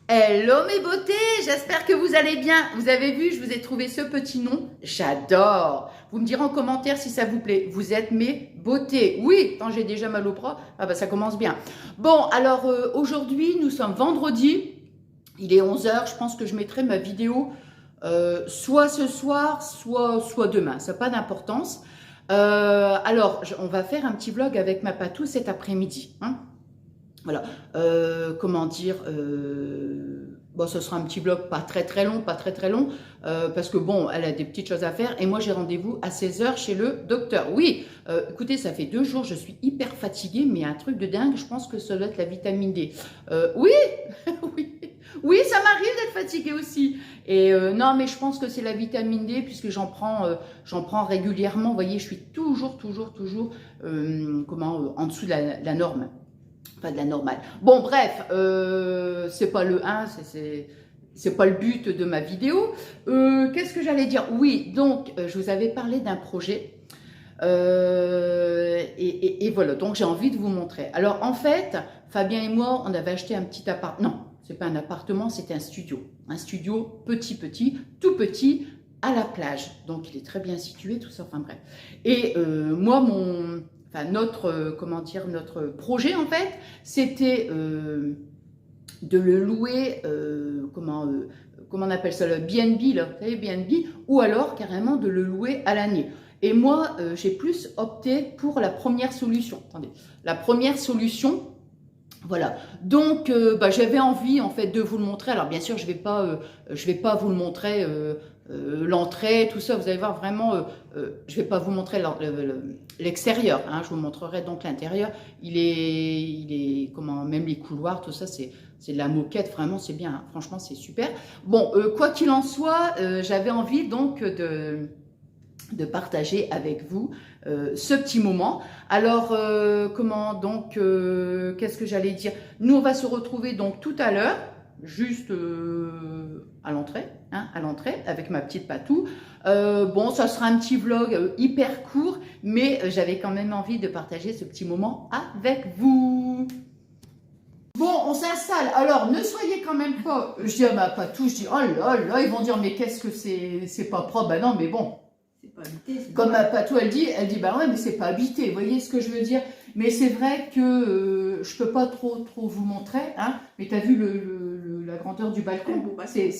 Hello mes beautés, j'espère que vous allez bien. Vous avez vu, je vous ai trouvé ce petit nom, j'adore. Vous me direz en commentaire si ça vous plaît. Vous êtes mes beautés. Oui, quand j'ai déjà mal au bras, ah bah ça commence bien. Bon, alors aujourd'hui, nous sommes vendredi. Il est 11 h, je pense que je mettrai ma vidéo soit ce soir, soit demain. Ça n'a pas d'importance. Alors, on va faire un petit vlog avec ma Patou cet après-midi. Hein. Voilà, comment dire, bon, ce sera un petit vlog pas très long, parce que bon, elle a des petites choses à faire, et moi j'ai rendez-vous à 16 h chez le docteur. Oui, écoutez, ça fait 2 jours, je suis hyper fatiguée, mais un truc de dingue, je pense que ça doit être la vitamine D. Oui, oui, ça m'arrive d'être fatiguée aussi. Et non, mais je pense que c'est la vitamine D, puisque j'en prends régulièrement. Vous voyez, je suis toujours, en dessous de la norme. Pas de la normale. Bon, bref, c'est pas le 1, c'est pas le but de ma vidéo. Qu'est-ce que j'allais dire? Oui, donc, je vous avais parlé d'un projet. Et voilà, donc j'ai envie de vous montrer. Alors, en fait, Fabien et moi, on avait acheté un petit appartement. Non, c'est pas un appartement, c'est un studio. Un studio tout petit, à la plage. Donc, il est très bien situé, tout ça, enfin bref. Et moi, notre projet en fait, c'était de le louer, comment on appelle ça, le BNB, là, vous savez, BNB, ou alors carrément de le louer à l'année. Et moi, j'ai plus opté pour la première solution. Attendez, la première solution. Voilà, donc j'avais envie en fait de vous le montrer. Alors bien sûr, je vais pas vous le montrer l'entrée, tout ça. Vous allez voir vraiment, je vais pas vous montrer l'extérieur. Hein, je vous montrerai donc l'intérieur. Il est comment, même les couloirs, tout ça, c'est de la moquette. Vraiment, c'est bien. Hein, franchement, c'est super. Bon, quoi qu'il en soit, j'avais envie donc de partager avec vous ce petit moment. Alors, qu'est-ce que j'allais dire? Nous, on va se retrouver donc tout à l'heure, juste à l'entrée, hein, avec ma petite Patou. Bon, ça sera un petit vlog hyper court, mais j'avais quand même envie de partager ce petit moment avec vous. Bon, on s'installe. Alors, ne soyez quand même pas... Je dis à ma Patou, je dis, oh là là, ils vont dire, mais qu'est-ce que c'est pas propre? Ben non, mais bon. Pas habité, comme ma Patou, elle dit bah ouais, mais c'est pas habité, vous voyez ce que je veux dire? Mais c'est vrai que je peux pas trop vous montrer, hein, mais tu as vu la grandeur du balcon, c'est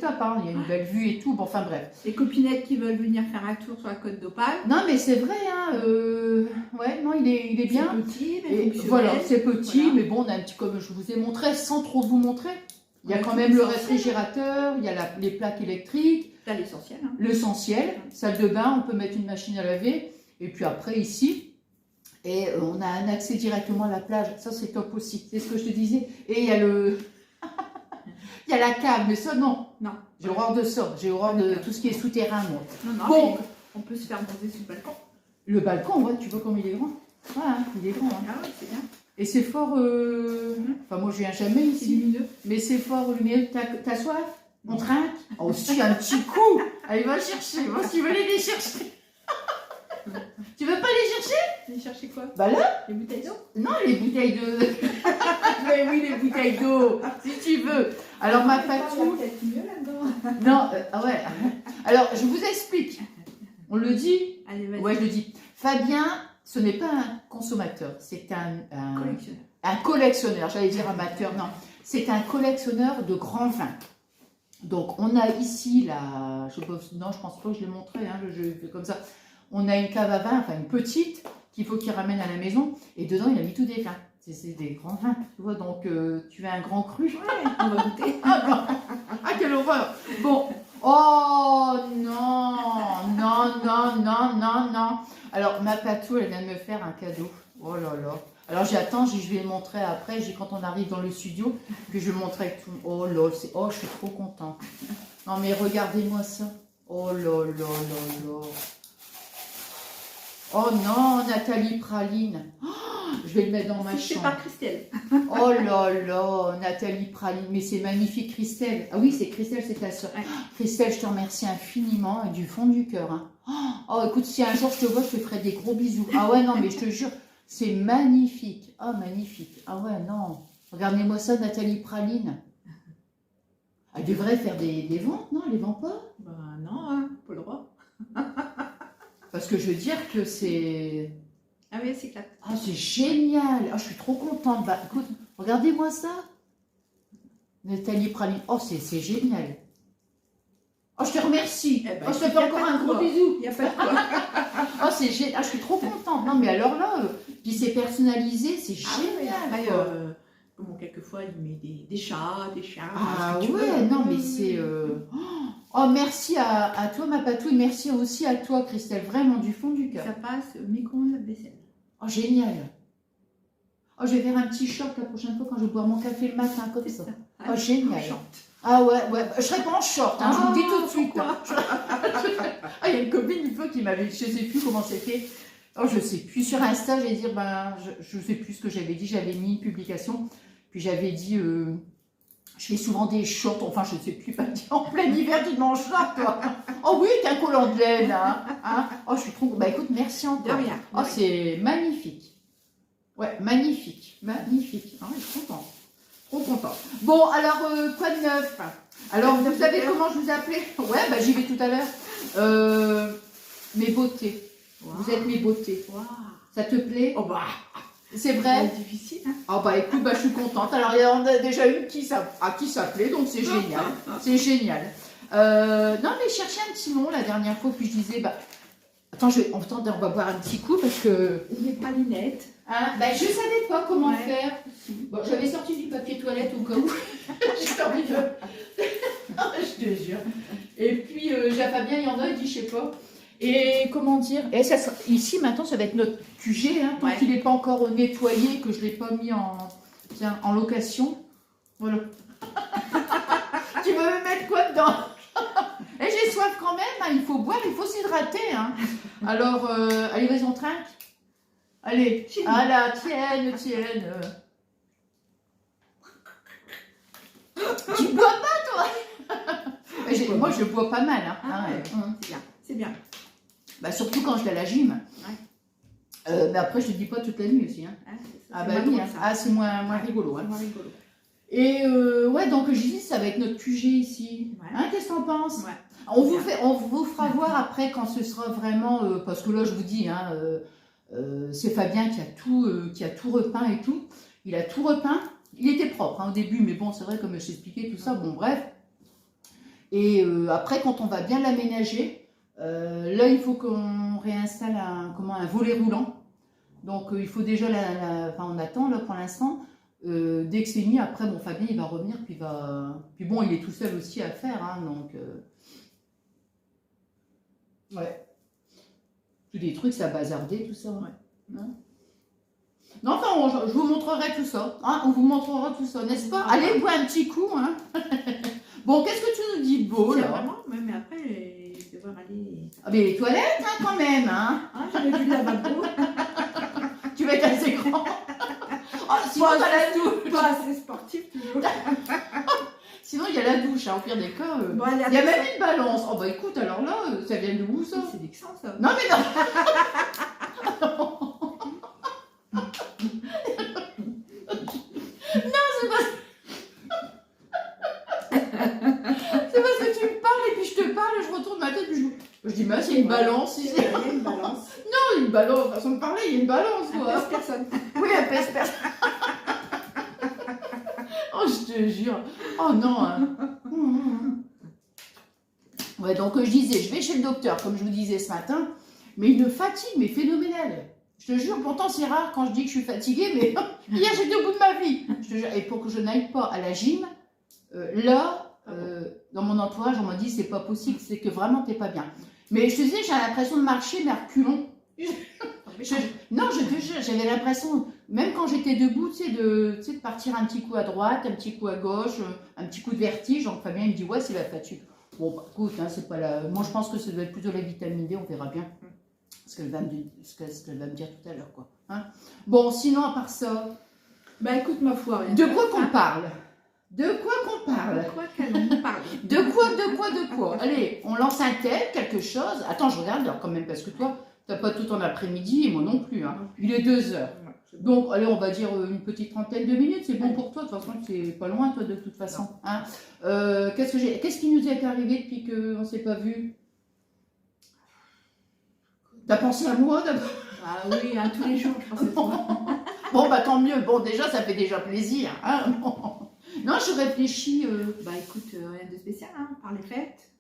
top, hein, il y a une belle vue et tout, bon, enfin bref. Les copinettes qui veulent venir faire un tour sur la côte d'Opale. Non, mais c'est vrai, hein, ouais, non, il est bien. C'est petit, mais voilà, c'est petit, voilà. Mais bon, on a un petit, comme je vous ai montré, sans trop vous montrer. Il y a quand même le réfrigérateur, il y a les plaques électriques. T'as l'essentiel. Hein. L'essentiel, salle de bain, on peut mettre une machine à laver. Et puis après, ici, et on a un accès directement à la plage. Ça, c'est top aussi. C'est ce que je te disais. Et il y a il y a la cave, mais ça, non. Non. J'ai horreur de ça. J'ai horreur de tout ce qui est souterrain, moi. Non, bon, on peut se faire bronzer sur le balcon. Le balcon, ouais, tu vois comme il est grand. Ouais, hein, il est grand. Hein. Ah ouais, c'est bien. Et c'est fort... Enfin, moi, je viens jamais ici. Lumineux. Mais c'est fort lumineux. T'as soif? On trinque? Oh, si, un petit coup! Allez, va chercher. Moi, si tu veux aller les chercher. Tu veux pas les chercher? Les chercher quoi? Bah là? Les bouteilles d'eau? Non, les bouteilles de... Mais oui, les bouteilles d'eau, si tu veux. Alors, ma Patou... peut-être mieux là-dedans. Non, ouais. Alors, je vous explique. On le dit? Allez, vas-y. Ouais, je le dis. Fabien, ce n'est pas un consommateur, c'est un collectionneur. Un collectionneur, j'allais dire amateur, non. C'est un collectionneur de grands vins. Donc, on a ici la... non, je pense pas que je l'ai montré, hein, je fais comme ça. On a une cave à vin, enfin une petite, qu'il faut qu'il ramène à la maison. Et dedans, il a mis tous des vins. C'est des grands vins, tu vois. Donc, tu veux un grand cru? Ouais, on va goûter. Ah, quelle horreur! Bon, oh non, non. Alors, ma Patou, elle vient de me faire un cadeau. Oh là là. Alors j'attends, je vais le montrer après, quand on arrive dans le studio, que je le montre avec tout. Oh là, je suis trop contente. Non mais regardez-moi ça. Oh là là là là. Oh non, Nathalie Praline. Oh, je vais le mettre dans ma chambre. C'est pas Christelle. Oh là là, Nathalie Praline. Mais c'est magnifique, Christelle. Ah oui, c'est Christelle, c'est ta soeur. Ouais. Christelle, je te remercie infiniment et du fond du cœur. Hein. Oh, écoute, si un jour je te vois, je te ferai des gros bisous. Ah ouais, non, mais je te jure. C'est magnifique. Ah, magnifique. Ah ouais, non. Regardez-moi ça, Nathalie Praline. Elle devrait faire des ventes, non? Elle les vend pas? Bah non, hein, pas le droit. Parce que je veux dire que c'est... Ah oui, c'est éclate. Ah, c'est génial! Ah, je suis trop contente. Bah, écoute, regardez-moi ça. Nathalie Praline. Oh, c'est génial. Oh, je te remercie. Eh ben, Oh, je te y fais a encore pas de un gros quoi. bisou. Il n'y a pas de quoi. Oh, c'est génial. Ah, je suis trop contente. Non, mais alors là, puis c'est personnalisé, c'est génial. Après, quoi. bon, quelquefois, il met des chats, des chiens. Ah ce que tu ouais, veux. non, mais c'est... Oh, merci à toi, ma patouille. Merci aussi à toi, Christelle. Vraiment, du fond du cœur. Ça passe micro-ondes lave-vaisselle. Oh, génial. Oh, je vais faire un petit short la prochaine fois quand je vais boire mon café le matin, comme ça. Oh, génial. Ah ouais, je serai pas en short, hein, je vous le dis tout de suite. Hein. Ah, il y a une copine une fois qui m'avait, je sais plus comment c'était. Oh, je sais plus. Sur Insta, j'ai dit, ben, je sais plus ce que j'avais dit. J'avais mis une publication, puis j'avais dit, je fais souvent des shorts, enfin, je sais plus, pas dire en plein hiver, tu ne manges pas, toi. Oh oui, t'es un collant de laine, hein. Oh, je suis trop. Bah écoute, merci encore. De rien. Oh, c'est magnifique. Ouais, magnifique, magnifique. Ah, je suis contente. Trop content. Bon, alors, quoi de neuf? Alors, vous savez comment je vous appelais? Ouais, bah j'y vais tout à l'heure. Mes beautés. Wow. Vous êtes mes beautés. Wow. Ça te plaît? Oh bah, C'est vrai? c'est difficile. Hein. Ah bah écoute, bah, je suis contente. Alors, il y en a déjà une qui s'appelait, donc c'est génial. C'est génial. Non, mais je cherchais un petit nom la dernière fois, puis je disais, bah, attends, on va boire un petit coup parce que... Les pralinettes. Hein, bah, je savais pas comment Ouais. faire. Bon, j'avais sorti du papier toilette au cas où. J'ai envie de... Non, je te jure. Et puis, Fabien, il y en a, il dit, je sais pas. Et comment dire? Et ça, ici, maintenant, ça va être notre QG, hein, tant Ouais. qu'il n'est pas encore nettoyé, que je ne l'ai pas mis en location. Voilà. Tu veux me mettre quoi dedans? Et j'ai soif quand même, hein, il faut boire, il faut s'hydrater. Hein. Alors, allez, vas-y, on trinque. Allez, ah là, tienne. Tu bois pas, toi? Moi, je bois pas mal. Hein. Ah ouais. Ouais. C'est bien, c'est bien. Bah, surtout quand je vais à la gym. Ouais. Mais après, je ne dis pas toute la nuit aussi. Hein. Hein, Ah c'est bah moins oui, drôle, hein. ça. Ah, c'est moins rigolo. Hein. C'est moins rigolo. Et ouais, donc je dis, ça va être notre QG ici. Ouais. Hein, qu'est-ce que t'en penses? Ouais. On vous fera voir après quand ce sera vraiment, parce que là je vous dis, hein, c'est Fabien qui a tout repeint et tout. Il a tout repeint. Il était propre hein, au début, mais bon, c'est vrai, comme je t'expliquais tout ça, bon, bref. Et après, quand on va bien l'aménager, là, il faut qu'on réinstalle un volet roulant. Donc, il faut déjà, enfin, on attend là pour l'instant. Dès que c'est mis, après, bon, Fabien, il va revenir, puis bon, il est tout seul aussi à faire, hein, donc... Ouais. Tous des trucs, ça a bazardé, tout ça. Ouais. Hein? Non, enfin, je vous montrerai tout ça. Hein, on vous montrera tout ça, n'est-ce pas? Allez, bois un petit coup. Hein. Bon, qu'est-ce que tu nous dis de beau, C'est là? vraiment, mais après, je vais devoir aller. Ah, mais les toilettes, hein, quand même. Hein. Ah, j'avais vu le lavabo. Tu vas être assez grand. Oh, sinon, Pas t'as la douche. Pas assez sportif, toujours. Sinon, il y a la douche, hein, au pire des cas. Bon, allez, Il y a même une balance. Oh, bah écoute, alors là, ça vient de où, ça? C'est vexant, ça. Non, mais non. C'est parce que tu me parles et puis je te parle et je retourne ma tête et je dis, mais c'est une balance ici. Il y a une balance. Non, une balance, façon de parler, il y a une balance, Elle quoi. pèse personne. Oui, elle pèse personne. Oh, je te jure. Oh non. Hein. Ouais, donc je disais, je vais chez le docteur, comme je vous disais ce matin, mais une fatigue, mais phénoménale. Je te jure, pourtant c'est rare quand je dis que je suis fatiguée, mais hier j'étais au bout de ma vie. Je te jure, et pour que je n'aille pas à la gym, dans mon entourage, on m'a dit c'est pas possible, c'est que vraiment t'es pas bien. Mais je te disais, j'ai l'impression de marcher, mais à reculons. Non, je te jure, j'avais l'impression, même quand j'étais debout, tu sais, de partir un petit coup à droite, un petit coup à gauche, un petit coup de vertige. Donc Fabien il me dit, ouais, c'est la fatigue. Bon, bah, écoute, hein, c'est pas la... moi je pense que ça doit être plutôt la vitamine D, on verra bien ce qu'elle va me dire tout à l'heure, quoi. Hein. Bon, sinon, à part ça, Bah écoute, ma foi, rien. de quoi qu'on parle? De quoi qu'on parle? De quoi qu'allons-nous parler? De quoi? Allez, on lance un thème, quelque chose. Attends, je regarde l'heure quand même, parce que toi, t'as pas tout en après-midi, et moi non plus. Hein. Il est 2 heures. Donc, allez, on va dire une petite trentaine de minutes, c'est bon pour toi. De toute façon, c'est pas loin, toi, de toute façon. Hein. Qu'est-ce qui nous est arrivé depuis qu'on ne s'est pas vu? T'as pensé à moi d'abord? Ah oui, hein, tous les jours, je pense à toi. Bon, bah tant mieux. Bon, déjà, ça fait déjà plaisir. Hein. Non, je réfléchis. Bah écoute, rien de spécial, hein, par les fêtes.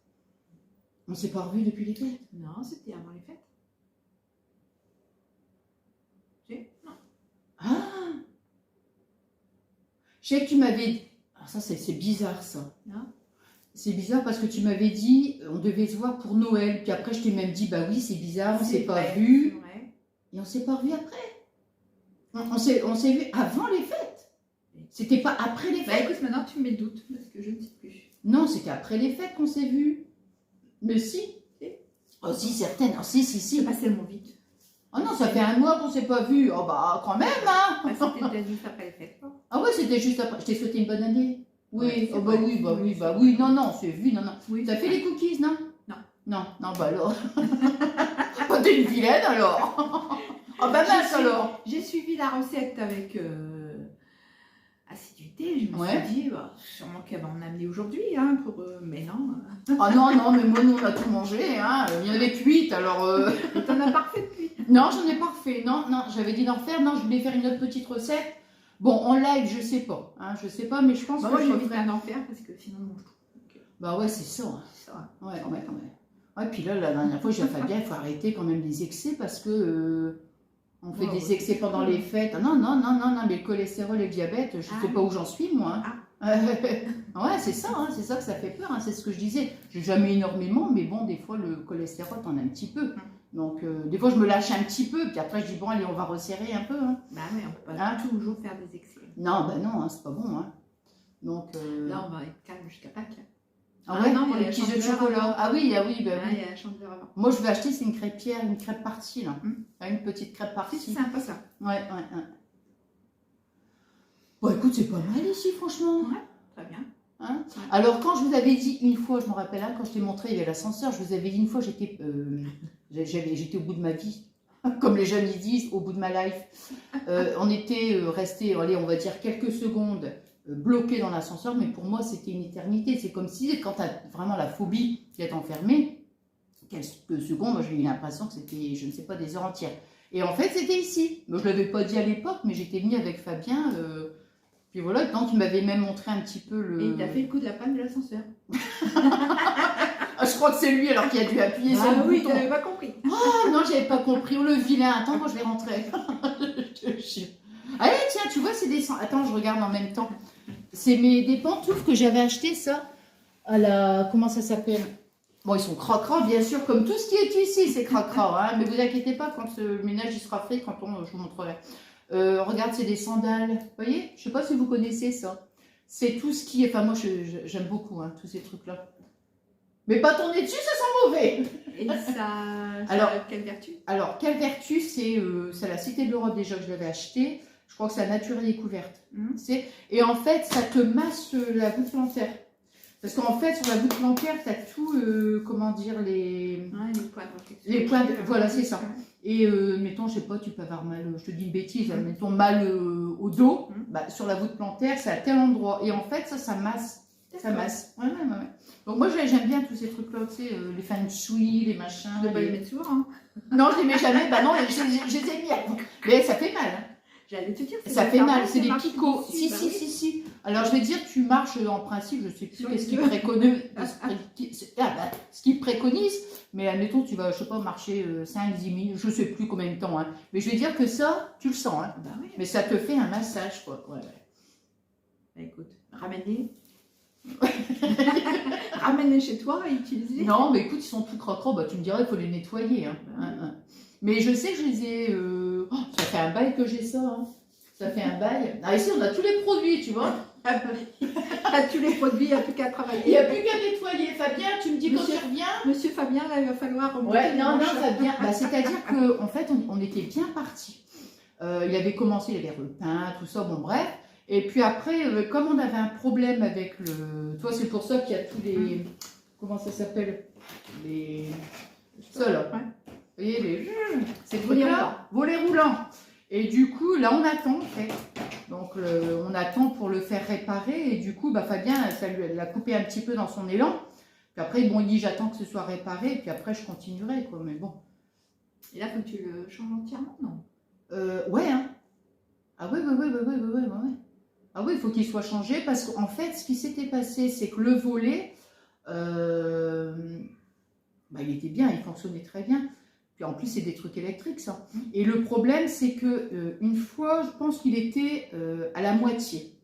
On s'est pas revus depuis les fêtes. Non, c'était avant les fêtes. Non. Ah! Je sais que tu m'avais... Ah, ça, c'est bizarre, ça. Non. C'est bizarre parce que tu m'avais dit on devait se voir pour Noël. Puis après, je t'ai même dit, bah oui, c'est bizarre, on s'est pas vu. Et on s'est pas revu après. On s'est vu avant les fêtes. C'était pas après les Bah fêtes. écoute, maintenant tu me mets le doute, parce que je ne sais plus. Non, c'était après les fêtes qu'on s'est vu. Mais si. Oh si, certaines. Oh, si. C'est passé tellement vite. Oh non, ça fait un mois qu'on s'est pas vu. Oh bah quand même, hein. Bah, c'était peut-être juste après les fêtes, quoi. Ah ouais, c'était juste après. Je t'ai souhaité une bonne année. Oui, Ouais, oh bah vrai. oui, bah oui. Non, on s'est vu, non. Oui, T'as fait les cookies, non? Non. Non, bah alors. Oh, t'es une vilaine alors. Oh bah mince alors. J'ai suivi la recette avec assiduité. Je me Ouais. suis dit, bah, sûrement qu'elle va en amener aujourd'hui, hein, mais non. Ah non, mais moi, nous, on a tout mangé, hein. Il y en avait que 8, alors... Et t'en as pas refait depuis. Non, j'en ai pas refait. Non, j'avais dit d'en refaire. Non, je voulais faire une autre petite recette. Bon, en live, je sais pas. Hein, je sais pas, mais je pense Bah, que moi, je j'ai envie referai. d'en faire parce que sinon, on mange tout. Bah ouais, c'est ça. Hein. C'est ça. Ouais. Ouais, puis là, la dernière fois, j'ai dit à Fabien, il faut arrêter quand même les excès parce que... on fait des excès pendant les fêtes. Non, mais le cholestérol et le diabète, je sais pas où j'en suis, moi. Hein. Ouais, c'est ça que ça fait peur, hein, c'est ce que je disais. J'ai jamais énormément, mais bon, des fois, le cholestérol, t'en as un petit peu. Donc, des fois, je me lâche un petit peu, puis après, je dis, bon, allez, on va resserrer un peu. Hein. Bah ouais, on peut pas Hein? toujours faire des excès. Non, bah non, hein, c'est pas bon. Hein. Donc, Là, on va être calme jusqu'à Pâques. Ah ouais, non, pour il y les a petits œufs de chandeleur chocolat. avant. Ah oui, bah Ah, oui. il y a la chandeleur avant. Moi, je vais acheter, c'est une crêpière, une crêpe partie, là. Une petite crêpe C'est partie. sympa ça. Ouais. Bon, écoute, c'est pas mal ici, franchement. Ouais, très bien. Hein? Alors, quand je vous avais dit une fois, je me rappelle, hein, quand je t'ai montré, il y avait l'ascenseur, je vous avais dit une fois, j'étais au bout de ma vie, comme les jeunes ils disent, au bout de ma life. On était resté, allez, on va dire quelques secondes bloqués dans l'ascenseur, mais pour moi, c'était une éternité. C'est comme si, quand tu as vraiment la phobie d'être enfermé, quelques secondes, moi j'ai eu l'impression que c'était, je ne sais pas, des heures entières. Et en fait, c'était ici. Moi, je ne l'avais pas dit à l'époque, mais j'étais venue avec Fabien. Puis voilà, donc il m'avait même montré un petit peu le... Et il t'a fait le coup de la panne de l'ascenseur. Ah, je crois que c'est lui alors qui a dû appuyer sur le oui, bouton. t'avais pas compris. Oh non, j'avais pas compris. Oh le vilain. Attends, moi je vais rentrer. Je te jure. Allez, tiens, tu vois, c'est des... Attends, je regarde en même temps. C'est des pantoufles que j'avais achetées, ça, à la... Comment ça s'appelle? Bon, ils sont cracra, bien sûr, comme tout ce qui est ici, c'est cracra. Hein, mais vous inquiétez pas, quand le ménage il sera fait, je vous montrerai. Regarde, c'est des sandales. Vous voyez? Je sais pas si vous connaissez ça. C'est tout ce qui est... Enfin, moi, j'aime beaucoup, hein, tous ces trucs-là. Mais pas tourner dessus, ça sent mauvais. Et ça Alors, a quelle vertu? Alors, quelle vertu? C'est la Cité de l'Europe déjà que je l'avais acheté. Je crois que c'est la nature découverte. Et en fait, ça te masse la voûte plantaire. Parce qu'en fait, sur la voûte plantaire, tu as tout, comment dire, les points de réflexion. Les points, voilà, c'est ça. Et mettons, je sais pas, tu peux avoir mal, je te dis une bêtise, mettons mal au dos, bah, sur la voûte plantaire, c'est à tel endroit. Et en fait, ça masse. Ça masse. Ouais. Donc moi, j'aime bien tous ces trucs-là, tu sais, les feng shui, les machins. Tu ne pas les mettre souvent, hein. Non, je les mets jamais. Bah non, je les ai mis. Mais ça fait mal. Hein. J'allais te dire. Ça fait mal, c'est des picots. Si. Alors je vais dire, tu marches en principe, je sais plus qu'est-ce qu'ils préconisent. Ce qu'ils préconisent, mais admettons, tu vas, je sais pas, marcher 5-10 minutes, je sais plus combien de temps. Hein. Mais je vais dire que ça, tu le sens. Hein. Bah oui. Mais ça te fait un massage, quoi. Ouais. Bah écoute, ramène-les. Ramène-les chez toi et utilise-les. Non, mais écoute, ils sont tout crocro, bah tu me dirais, il faut les nettoyer. Hein. Mais je sais que je les ai... ça fait un bail que j'ai ça. Hein. Ça fait un bail. Ah, ici, on a tous les produits, tu vois. T'as tous les produits, il n'y a plus qu'à travailler. Il n'y a plus qu'à nettoyer. Fabien, tu me dis quand tu reviens. Monsieur Fabien, là, il va falloir remonter. Ouais, non, Fabien. Bah, c'est-à-dire qu'en fait, on était bien partis. Il avait commencé, il avait repeint, tout ça, bon, bref. Et puis après, comme on avait un problème avec le... Toi, c'est pour ça qu'il y a tous les... Comment ça s'appelle? Les... Ça, là. Ouais. Vous voyez, c'est volets roulants. Volets roulants. Et du coup, là, on attend en fait. Donc, on attend pour le faire réparer. Et du coup, bah, Fabien, ça lui l'a coupé un petit peu dans son élan. Puis après, bon, il dit j'attends que ce soit réparé. Et puis après, je continuerai, quoi. Mais bon. Et là, faut que tu le changes entièrement, non? Ouais, hein. Ah oui, oui, oui, oui, oui, oui, oui, oui. Ah oui, il faut qu'il soit changé parce qu'en fait, ce qui s'était passé, c'est que le volet, bah, il était bien, il fonctionnait très bien. Puis en plus, c'est des trucs électriques, ça. Et le problème, c'est que une fois, je pense qu'il était à la moitié.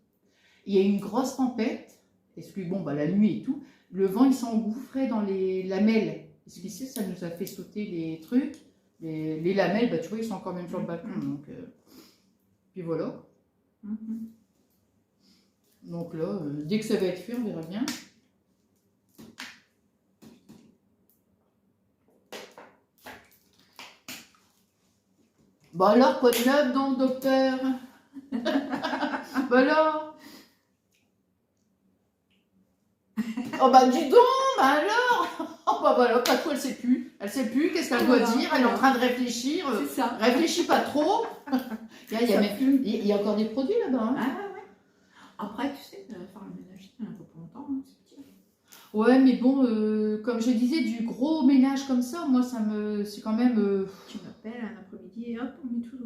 Il y a eu une grosse tempête, et puis bon, bah, la nuit et tout, le vent, il s'engouffrait dans les lamelles. Et ce qui c'est, ça nous a fait sauter les trucs. Les lamelles, bah, tu vois, ils sont encore même sur le balcon. Donc, puis voilà. Donc là, dès que ça va être fait, on verra bien. Bon alors, quoi de neuf donc, docteur? Bah alors? Oh bah dis donc, bah alors? Oh bah voilà, pas trop, elle sait plus. Elle sait plus, qu'est-ce qu'elle doit dire? Elle est en train de réfléchir. C'est ça. Réfléchis pas trop. Il y a encore des produits là-bas. Hein. Ah ouais. Après, tu sais, faire le ménage, il n'y en a pas pour longtemps, hein, c'est petit. Ouais, mais bon, comme je disais, du gros ménage comme ça, moi, c'est quand même... Tu m'appelles un après-midi et hop, on met tout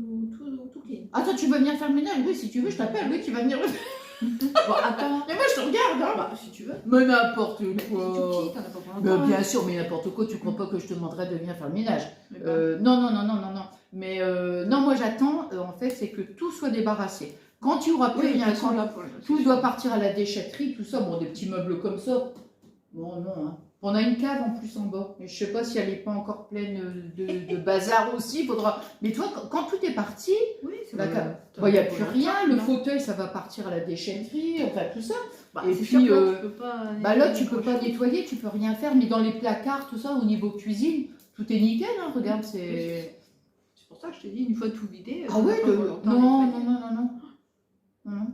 clean. Ah, toi, tu veux venir faire le ménage? Oui, si tu veux, je t'appelle. Oui, tu vas venir. Bon, attends. Mais moi, je te regarde, hein. Bah, si tu veux. Mais n'importe C'est tout quoi. petit, t'en as pas pour longtemps. Bien sûr, mais n'importe quoi, tu crois pas que je te demanderais de venir faire le ménage? Mais Non, non, non, non, non, non. Mais non, moi, j'attends, en fait, c'est que tout soit débarrassé. Quand tu auras plus rien, quand tout doit partir à la déchetterie, tout ça, bon, des petits meubles comme ça. Bon, non, hein. On a une cave en plus en bas, mais je sais pas si elle n'est pas encore pleine de bazar aussi. Faudra. Mais toi, quand tout est parti, oui, c'est la cave, il n'y a plus rien. Le fauteuil, ça va partir à la déchetterie, enfin tout ça. Bah, et puis, là, tu peux pas. Bah là, tu peux pas nettoyer, tu peux rien faire. Mais dans les placards, tout ça, au niveau cuisine, tout est nickel. Hein, regarde, c'est. C'est pour ça que je te dis, une fois tout vidé. Ah ouais, non, non, non, non, non, non.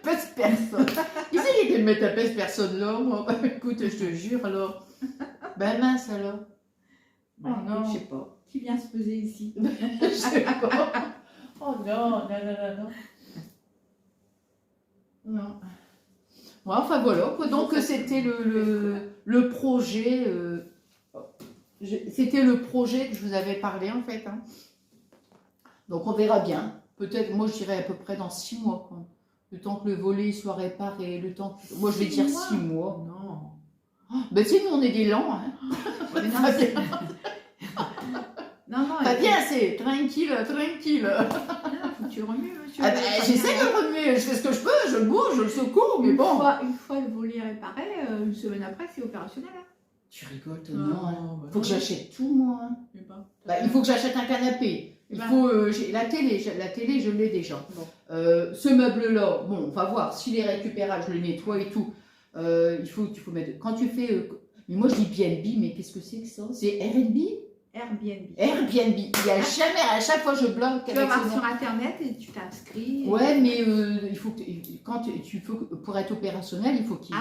Pèse personne. Qui c'est qui était de mettre à pèse personne là? Moi, bah, écoute, je te jure alors. Ben mince alors. Oh non, je sais pas. Qui vient se peser ici? Je sais pas. Oh non, non, non, non, non. Non. Bon, enfin voilà. Donc c'était le projet. C'était le projet que je vous avais parlé en fait. Hein. Donc on verra bien. Peut-être, moi je dirais à peu près dans 6 mois. Quoi. Le temps que le volet soit réparé, le temps que... Moi je vais dire 6 mois. Non. Oh, ben tu sais, nous on est des lents. Hein. Mais non, non, Fabien, c'est tranquille, tranquille. Non, faut que tu le remues, monsieur. Ah ben, j'essaie de le remuer, je fais ce que je peux, je le bouge, je le secours, mais bon. Une fois le volet réparé, une semaine après, c'est opérationnel. Hein. Tu rigoles, toi, non, hein. Bah Faut que j'achète tout, moi. Hein. Bah, il faut que j'achète un canapé. Il faut, la télé, je l'ai déjà. Bon. Ce meuble-là, bon, on va voir. S'il est récupérable, je le nettoie et tout. Il faut mettre. Quand tu fais. Mais moi, je dis BNB, mais qu'est-ce que c'est que ça? C'est Airbnb? Airbnb. Airbnb. Il y a jamais, à chaque fois, je bloque. Tu vas voir sur Internet et tu t'inscris. Ouais, mais il faut que pour être opérationnel, il faut qu'il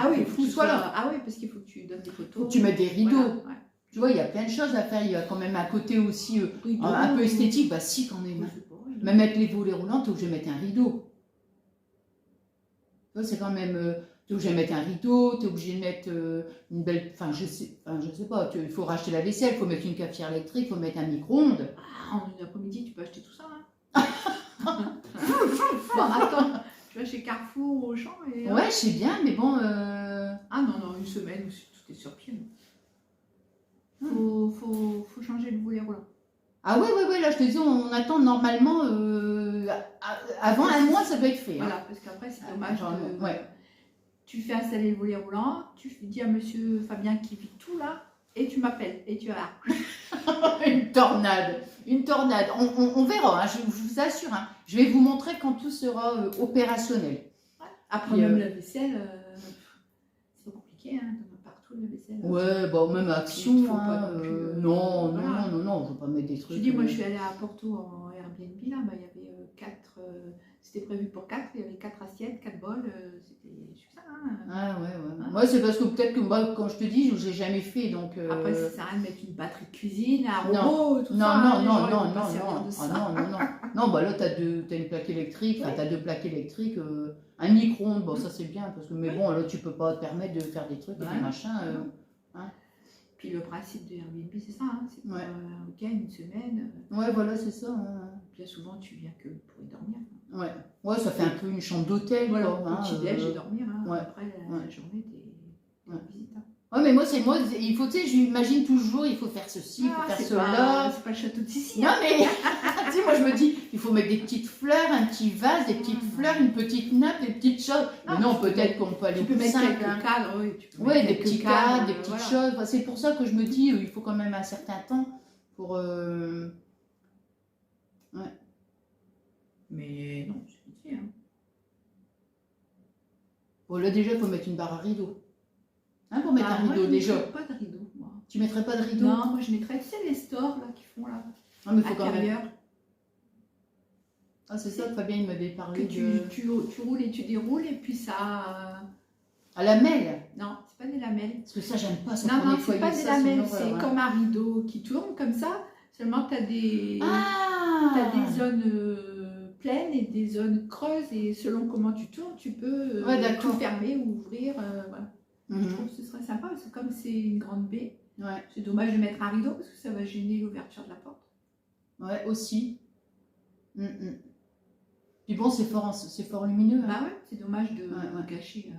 soit là. Ah oui, parce qu'il faut que tu donnes des photos. Faut que tu mettes des rideaux. Voilà, ouais. Tu vois, il y a plein de choses à faire. Il y a quand même un côté aussi un peu esthétique. Bah si, quand même. Même mettre les volets roulants, tu es obligé de mettre un rideau. Tu vois, c'est quand même... tu es obligé de mettre un rideau, tu es obligé de mettre une belle... Enfin, je sais pas. Il faut racheter la vaisselle, il faut mettre une cafetière électrique, il faut mettre un micro-ondes. Ah, en une après-midi, tu peux acheter tout ça. Hein. Bon, attends, tu vas chez Carrefour ou Auchan et... Ouais, je sais bien, mais bon... Ah non, non, une semaine où tout est sur pied. Faut changer le volet roulant. Ah ouais, là je te dis, on attend normalement, avant un mois ça doit être fait. Voilà, hein. Parce qu'après c'est dommage. Ouais. Tu fais installer le volet roulant, tu dis à monsieur Fabien qui vit tout là, et tu m'appelles, et tu vas Une tornade. On verra, hein, je vous assure. Hein. Je vais vous montrer quand tout sera opérationnel. Après même la vaisselle, c'est pas compliqué, hein, t'en as partout la vaisselle. Ouais, bah même Action, hein, non, je veux pas mettre des trucs. Je dis, moi je suis allée à Porto en Airbnb, là, bah, il y avait 4, c'était prévu pour 4, il y avait 4 assiettes, 4 bols, c'était suffisant. Hein. Ah ouais. Moi, c'est parce que peut-être que moi, quand je te dis, je n'ai jamais fait. Donc, Après, ça sert à rien de mettre une batterie de cuisine, un Non. robot, tout non, ça. non, les non, gens, ils non, vont pas non, servir non, de ah, ça. non, non, non. Non, bah là, tu as une plaque électrique, enfin, Oui. tu as 2 plaques électriques, un micro-ondes, bon, ça c'est bien, parce que, mais Oui. bon, là, tu peux pas te permettre de faire des trucs et Bah des non. machins. Puis le principe de Airbnb, c'est ça, hein, c'est pour Ouais. un week-end, une semaine. Ouais, voilà, c'est ça. Bien souvent, tu viens que pour y dormir. Ouais. Ouais, ça fait un peu une chambre d'hôtel, Voilà, quoi. petit-déj et dormir. Hein. ouais. Après, la journée, t'es en visite. Hein. Ouais, mais moi, il faut, tu sais, j'imagine toujours, il faut faire ceci, il faut faire c'est cela. pas le château de Sicile. Non, mais, tu sais, moi, je me dis, il faut mettre des petites fleurs, un petit vase, des petites fleurs, une petite nappe, des petites choses. Mais non, peut-être qu'on peut aller Tu au peux plus mettre simple. quelques cadres, oui. Tu peux Ouais, mettre des quelques petits cadres, des voilà. petites choses. Enfin, c'est pour ça que je me dis, il faut quand même un certain temps pour. Ouais. Mais non, c'est vite fait. Hein. Bon, là, déjà, il faut mettre une barre à rideau. Hein, pour mettre un rideau, moi, déjà. je ne pas de rideau, moi. Tu mettrais pas de rideau? Non, moi, je mettrais, tu sais, les stores là, qui font là, Non, mais il faut quand même. intérieur. Ah, c'est ça, Fabien, il m'avait parlé Que de. tu roules et tu déroules, et puis ça. À la mêle. Non, c'est pas des lamelles. Parce que ça, j'aime pas. Ça Non, pour non, nettoyer c'est pas des ça, lamelles, sinon, c'est ouais. comme un rideau qui tourne comme ça, seulement tu as des. Ah! T'as des zones pleines et des zones creuses, et selon comment tu tournes, tu peux Ouais, d'accord. tout fermer ou ouvrir. Voilà. Je Mhm. trouve que ce serait sympa parce que comme c'est une grande baie, Ouais. c'est dommage de mettre un rideau parce que ça va gêner l'ouverture de la porte. Ouais, aussi. Mhm. Puis bon, c'est fort lumineux. Hein. Bah ouais, c'est dommage de Ouais. gâcher.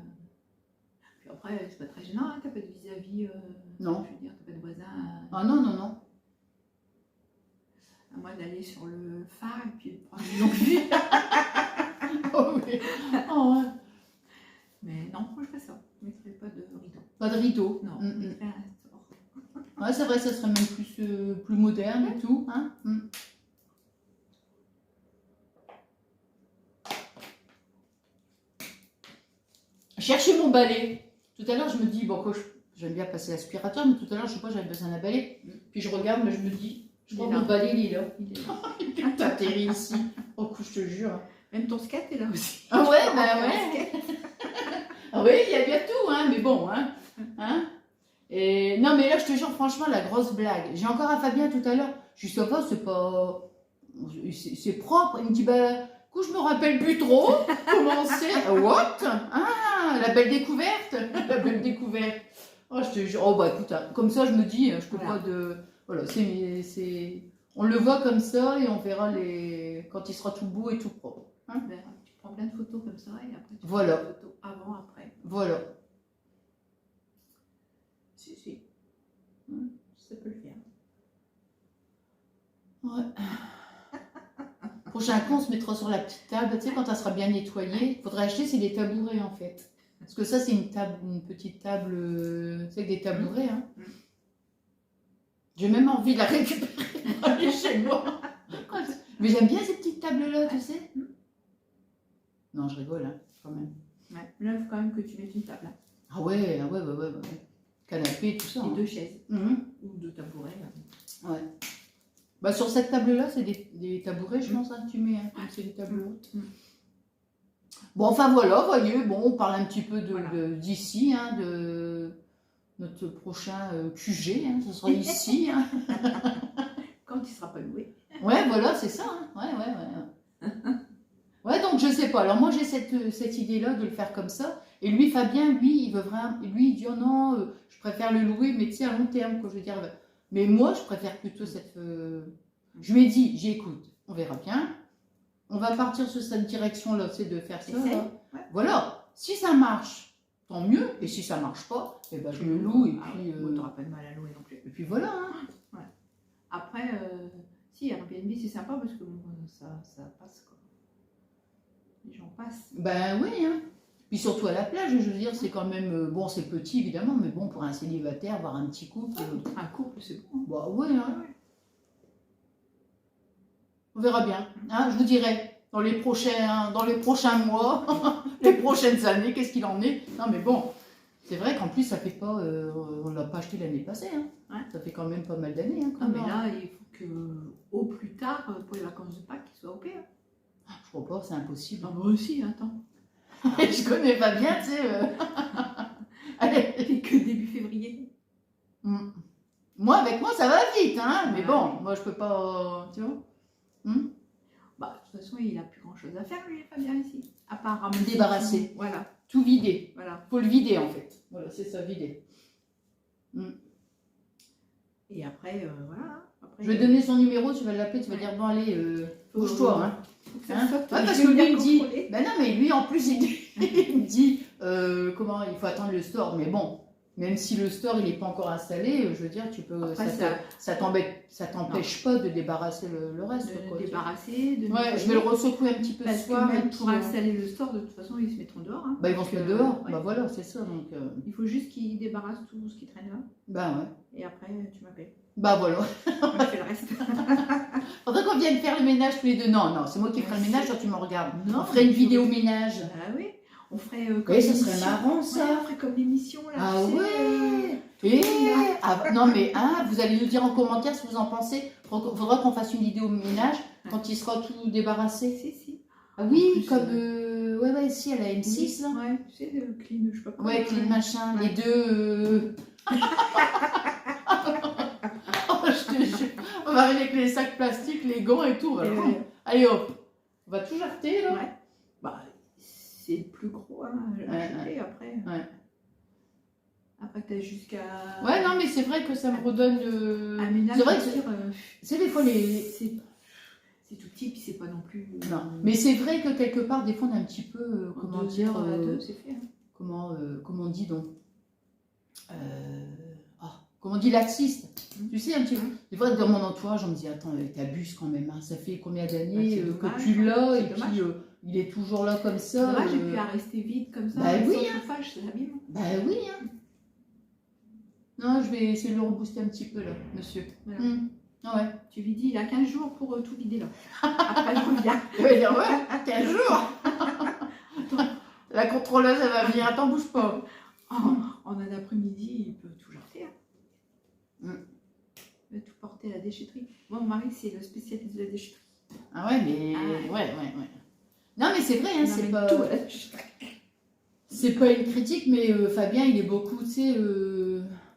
Puis après, c'est pas très gênant, hein, t'as pas de vis-à-vis. Non. Je veux dire, t'as pas de voisin. Ah non, non, non. À moi d'aller sur le phare et puis de prendre une longue vue. Oh, oui. Oh, ouais. Mais non, moi je ferais ça. Je mettrais pas de rideau. Pas de rideau. Non, Mhm. je mettrais un store. Ouais, c'est vrai, ça serait même plus moderne et tout. Hein. Chercher mon balai. Tout à l'heure, je me dis, bon, j'aime bien passer l'aspirateur, mais tout à l'heure, je sais pas, j'avais besoin d'un balai. Puis je regarde, mais je me dis, je Il crois est que là. mon balai, il est là. Il est là. Il atterri ici. Oh, coup, je te jure. Même ton skate est là aussi. Ah ouais, On bah va faire ouais. un skate. Ah oui, il y a bien tout, hein, mais bon, hein. Et non, mais là, je te jure, franchement, la grosse blague. J'ai encore à Fabien tout à l'heure. Je lui dis, ça va, c'est pas. C'est propre. Il me dit, bah, coup, je me rappelle plus trop. Comment c'est? What? Ah, la belle découverte. La belle découverte. Oh, je te jure. Oh, bah, écoute, hein, comme ça, je me dis, je peux Voilà. pas de. Voilà, on le voit comme ça et on verra quand il sera tout beau et tout propre. Hein. Ben, tu prends plein de photos comme ça et après tu Voilà. prends des photos avant, après. Voilà. Si. Ça peut le faire. Ouais. Prochain coup, on se mettra sur la petite table. Tu sais, quand elle sera bien nettoyée, il faudrait acheter, c'est des tabourets en fait. Parce que ça, c'est une petite table, tu sais, avec des tabourets. Hein. J'ai même envie de la récupérer pour aller chez moi. Mais j'aime bien ces petites tables-là, tu sais. Non, je rigole, hein, quand même. Ouais. Là, il faut quand même que tu mettes une table. Hein. Ah ouais. Canapé, tout ça. Et Hein. 2 chaises. Mhm. Ou 2 tabourets. Là. Ouais. Bah, sur cette table-là, c'est des tabourets, je pense, hein, que tu mets, hein, comme c'est des tables hautes. Bon, enfin voilà, voyez, bon, on parle un petit peu d'ici, hein, de notre prochain QG, hein, ce sera ici. Hein. Quand il ne sera pas loué. Ouais, voilà, c'est ça. Hein. Ouais. Ouais, donc je sais pas. Alors moi, j'ai cette idée-là de le faire comme ça. Et lui, Fabien, lui, il veut vraiment. Lui, il dit, oh non, je préfère le louer, mais tu sais, à long terme, quoi, je veux dire. Mais moi, je préfère plutôt cette. Je lui ai dit, j'écoute, on verra bien. On va partir sur cette direction-là, c'est de faire ça. Là. Ouais. Voilà. Si ça marche, tant mieux. Et si ça marche pas, eh ben, je le loue. Et puis. On n'aura pas de mal à louer non plus. Et puis voilà. Hein. Ouais. Après, si Airbnb, c'est sympa parce que bon, ça passe. Quoi. Les gens passent. Ben oui. Hein. Puis surtout à la plage, je veux dire, c'est quand même. Bon, c'est petit évidemment, mais bon, pour un célibataire, avoir un petit couple. Un couple, c'est bon. Bah ouais. Hein. On verra bien. Hein, je vous dirai dans les prochains mois, les prochaines années, qu'est-ce qu'il en est. Non mais bon, c'est vrai qu'en plus ça fait pas, on l'a pas acheté l'année passée. Hein. Ouais. Ça fait quand même pas mal d'années. Hein, Non mais là, il faut que au plus tard, pour les vacances de Pâques, qu'il soit OP. Hein. Je crois pas, c'est impossible. Ah, moi aussi, attends. Je connais pas bien, tu sais. février. Moi, avec moi, ça va vite, hein. Mais Ouais. bon, moi, je peux pas, tu vois. Bah, de toute façon, il a plus grand chose à faire, lui, Fabien, ici. À part ramasser. Débarrasser. tout. Voilà, Tout vider. voilà. Faut le vider, en fait. Voilà, c'est ça, vider. Et après, voilà. Après, Je vais donner son numéro, tu vas l'appeler, tu vas dire, bon, allez, bouge-toi, hein. faut que ça Hein sorte, ouais, je parce vais que lui, bien il me dit, contrôler. ben non, mais lui, en plus, il me dit, comment, il faut attendre le store. Mais bon, même si le store, il n'est pas encore installé, je veux dire, tu peux, Après, ça t'empêche pas de débarrasser le reste, de quoi. débarrasser, de Ouais, je vais le ressecouer un petit peu parce ce soir. que et même puis, pour installer le store, de toute façon, ils se mettront dehors. Hein. bah, ils vont se Donc, mettre dehors. ouais. Bah voilà, c'est ça. Donc, Il faut juste qu'ils débarrassent tout ce qui traîne là. bah ouais. Et après, tu m'appelles. Bah voilà. On fait le reste. Faudrait qu'on vienne faire le ménage tous les deux. Non, non, c'est moi qui ferai le ménage, toi tu me regardes. Non, On ferait une mais vidéo tu- ménage. Ah oui, on ferait comme Oui, ça l'émission. serait marrant ça. Ouais, on ferait comme l'émission là. Ah tu sais, ouais. tout le monde, là. Non mais hein, vous allez nous dire en commentaire ce que vous en pensez. Faudra qu'on fasse une vidéo ménage quand il sera tout débarrassé. Si. Ah oui, En plus, comme ouais, si, à la M6 là. Ouais, tu sais, le clean, je sais pas quoi. Ouais, clean machin, Ouais. les deux. Oh, je te jure. On va arriver avec les sacs plastiques, les gants et tout. Et, Voilà. Allez hop. On va tout jarter là. ouais. Bah, c'est le plus gros hein, à Ouais, acheter après. Ouais. Après, t'as jusqu'à. Ouais, non, mais c'est vrai que ça me redonne. Un ménage, C'est vrai je veux que dire, c'est des fois les. c'est tout petit, puis c'est pas non plus. Non, mais c'est vrai que quelque part, des fois, on est un petit peu. En Comment 2 dire heures à 2, c'est fait. Hein. comment on dit donc comment on dit laxiste. Tu sais, un petit peu. Des fois, dans mon entourage, on me dit attends, t'abuses quand même, hein. Ça fait combien d'années C'est que dommage, tu l'as c'est et dommage. puis il est toujours là comme C'est ça. dommage, et puis à rester vide comme ça, Bah oui, sans hein. chauffage, c'est abîme. Bah oui, hein. Non, je vais essayer de le rebooster un petit peu là, monsieur. Voilà. Ah ouais. Tu lui dis, il a 15 jours pour tout vider là. Après, je reviens. Il va dire ouais, 15 jours. La contrôleuse, elle va venir, attends, bouge pas. En un après-midi, il peut tout jeter. Hein. Il va tout porter à la déchetterie. Moi, mon mari, c'est le spécialiste de la déchetterie. Ah ouais, mais Ah ouais. Non, mais c'est vrai, hein, Il c'est emmène pas. tout à la déchetterie. C'est pas une critique, mais Fabien, il est beaucoup, tu sais,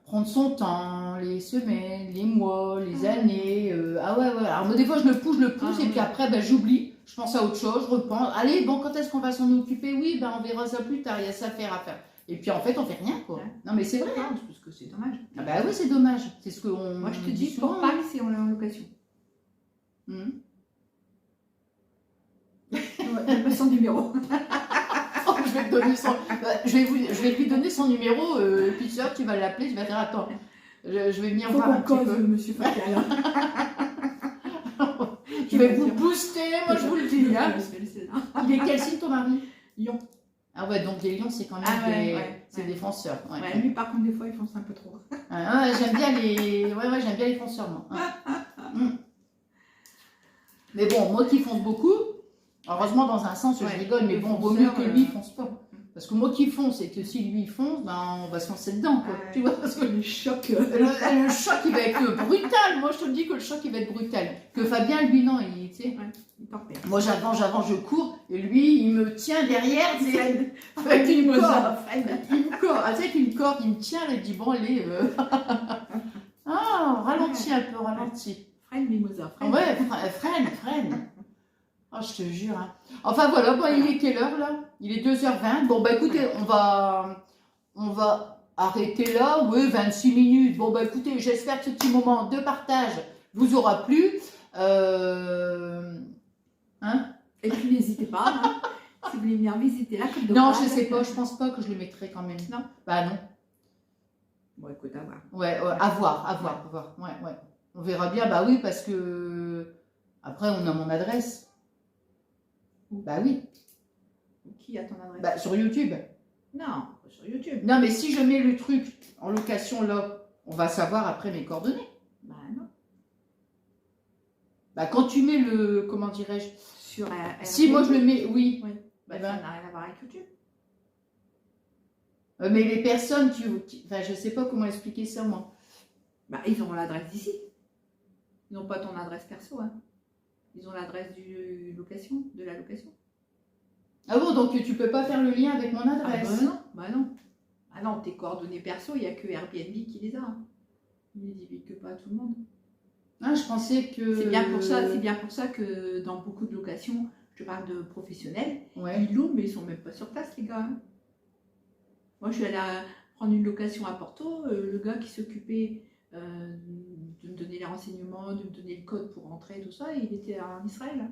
prendre son temps, les semaines, les mois, les années. Ah ouais. Alors moi, des fois, je le pousse, et puis après, ben, j'oublie. Je pense à autre chose, je repense. Allez, bon, quand est-ce qu'on va s'en occuper? Oui, ben, on verra ça plus tard, il y a ça à faire. Et puis en fait, on fait rien, quoi. Ouais. Non, mais c'est vrai. Hein. Parce que c'est dommage. Ah bah oui, c'est dommage. C'est ce qu'on. Moi, je te dit dis, souvent. pour Paris, c'est en location. Ouais, pas son numéro. Oh, je vais te donner son. Je vais lui donner son numéro, et puis ça, tu vas l'appeler, tu vas dire attends, je vais venir Faut voir un qu'on petit cause, peu. monsieur Fabien. Je vais vous booster, moi je vous le dis. Hein. Il est quel signe ton mari? Lion. Ah ouais, donc les lions, c'est quand même ouais. des fonceurs. Ouais. Ouais, lui, par contre, des fois, il fonce un peu trop. J'aime bien j'aime bien les fonceurs, moi. Mais bon, moi qui fonce beaucoup, heureusement dans un sens, je rigole, mais bon, vaut mieux que lui fonce pas. Parce que moi qui fonce, et que si lui fonce, ben on va se lancer dedans, quoi. Tu vois, parce que le choc. le choc, il va être brutal. Moi, je te dis que le choc, il va être brutal. Que Fabien, lui, non, il, tu sais. Il part bien. Moi, j'avance, je cours, et lui, il me tient derrière, tu sais, avec une Mimosa, corde. Fred. Une corde, avec une corde, il me tient, là, il dit, bon, allez, ralentis un peu, ralentis. Fred Mimosa. Fred. Ouais, freine. Oh, je te jure. Hein. Enfin, voilà, bon, il est quelle heure, là? Il est 2h20. Bon, bah, écoutez, on va arrêter là. Oui, 26 minutes. Bon, bah, écoutez, j'espère que ce petit moment de partage vous aura plu. Hein? Et puis, n'hésitez pas, hein, si vous voulez venir visiter la Côte d'Opale. Non, je sais pas, je pense pas que je le mettrai quand même. Non? Bah, non. Bon, écoute, à voir. Ouais, à voir. Ouais. On verra bien, bah oui, parce que après, on a mon adresse. Bah oui. Qui a ton adresse? Bah, sur YouTube. Non, pas sur YouTube. Non, mais si je mets le truc en location là, on va savoir après mes coordonnées. Bah non. Bah, quand tu mets le, comment dirais-je? Sur Si moi je le mets, oui. Oui. Bah, Eh ben. ça n'a rien à voir avec YouTube. Mais les personnes, enfin, je sais pas comment expliquer ça, moi. Bah, ils auront l'adresse d'ici. Ils n'ont pas ton adresse perso, hein. Ils ont l'adresse de la location. Ah bon, donc tu peux pas faire le lien avec mon Ah adresse? bah non. Ah non, tes coordonnées perso, il n'y a que Airbnb qui les a. Il ne les divulgue pas à tout le monde. Ah, je pensais que... C'est bien pour ça que dans beaucoup de locations, je parle de professionnels, Ouais. ils louent, mais ils sont même pas sur place, les gars. Moi, je suis allée prendre une location à Porto, le gars qui s'occupait de me donner les renseignements, de me donner le code pour rentrer, tout ça, il était en Israël.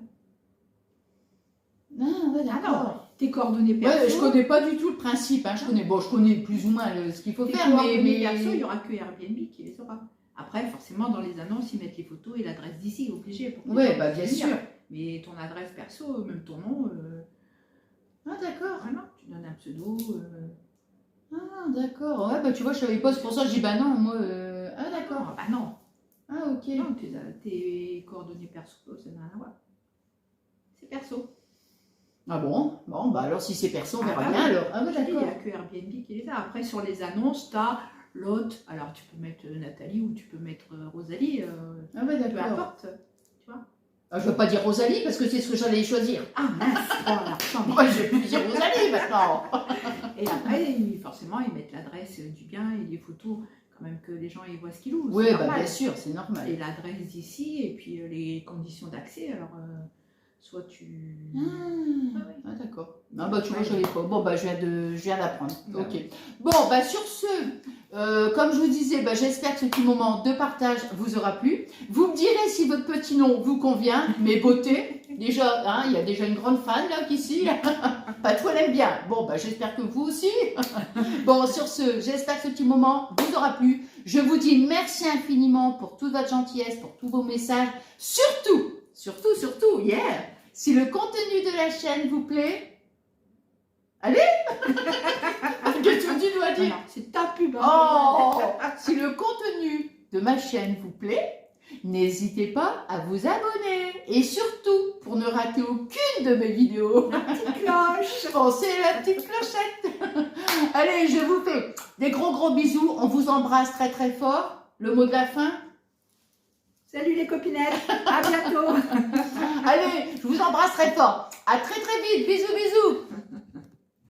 Ah, ouais, Ah d'accord. non, tes coordonnées perso. Ouais, je connais pas du tout le principe. Hein. Je connais plus ou moins ce qu'il faut tes faire, coordonnées perso, il n'y aura que Airbnb qui les aura. Après, forcément, dans les annonces, ils mettent les photos et l'adresse d'ici, obligé. Pour que les Ouais, gens bah puissent bien venir. sûr. Mais ton adresse perso, même ton nom, Ah, d'accord. voilà, tu donnes un pseudo. Ah, d'accord. Ouais, bah tu vois, je savais pas. C'est pour ça que je dis, bah non, moi. Ah, d'accord. Ah bah non, Ah, ok. non, tes coordonnées perso, ça n'a rien à voir. C'est perso. Ah bon? Bon, bah alors si c'est perso, on verra bah bien oui. alors. Ah, bah Il n'y d'accord. a que Airbnb qui les a. Après, sur les annonces, tu as l'hôte. Alors, tu peux mettre Nathalie ou tu peux mettre Rosalie, Ah, bah peu d'accord. importe. Tu vois. Ah, je veux pas dire Rosalie parce que c'est ce que j'allais choisir. Ah mince, bon, alors, attends, Moi, je vais plus dire Rosalie maintenant. Et après, forcément, ils mettent l'adresse du bien et les photos, quand même que les gens ils voient ce qu'ils louent. Oui, c'est bah normal. bien sûr, c'est normal. Et l'adresse d'ici et puis les conditions d'accès. Alors, soit tu. Ah, ouais. ah, d'accord. Ah bah tu vois, je savais pas. Bon bah je viens d'apprendre. Ouais. Ok. Bon bah sur ce, comme je vous disais, bah, j'espère que ce petit moment de partage vous aura plu. Vous me direz si votre petit nom vous convient, mes beautés. Déjà, hein, il y a déjà une grande fan là ici. Pas toi l'aime bien. Bon bah j'espère que vous aussi. Bon sur ce, j'espère que ce petit moment vous aura plu. Je vous dis merci infiniment pour toute votre gentillesse, pour tous vos messages. Surtout, yeah. Si le contenu de la chaîne vous plaît, allez. Qu'est-ce que tu dois dire? Non, c'est ta pub. Hein, Oh, si le contenu de ma chaîne vous plaît, n'hésitez pas à vous abonner. Et surtout, pour ne rater aucune de mes vidéos, la petite cloche. pensez à la petite clochette. Allez, je vous fais des gros bisous. On vous embrasse très fort. Le mot de la fin? Salut les copinettes. À bientôt. Allez, je vous embrasse très fort. À très vite. Bisous.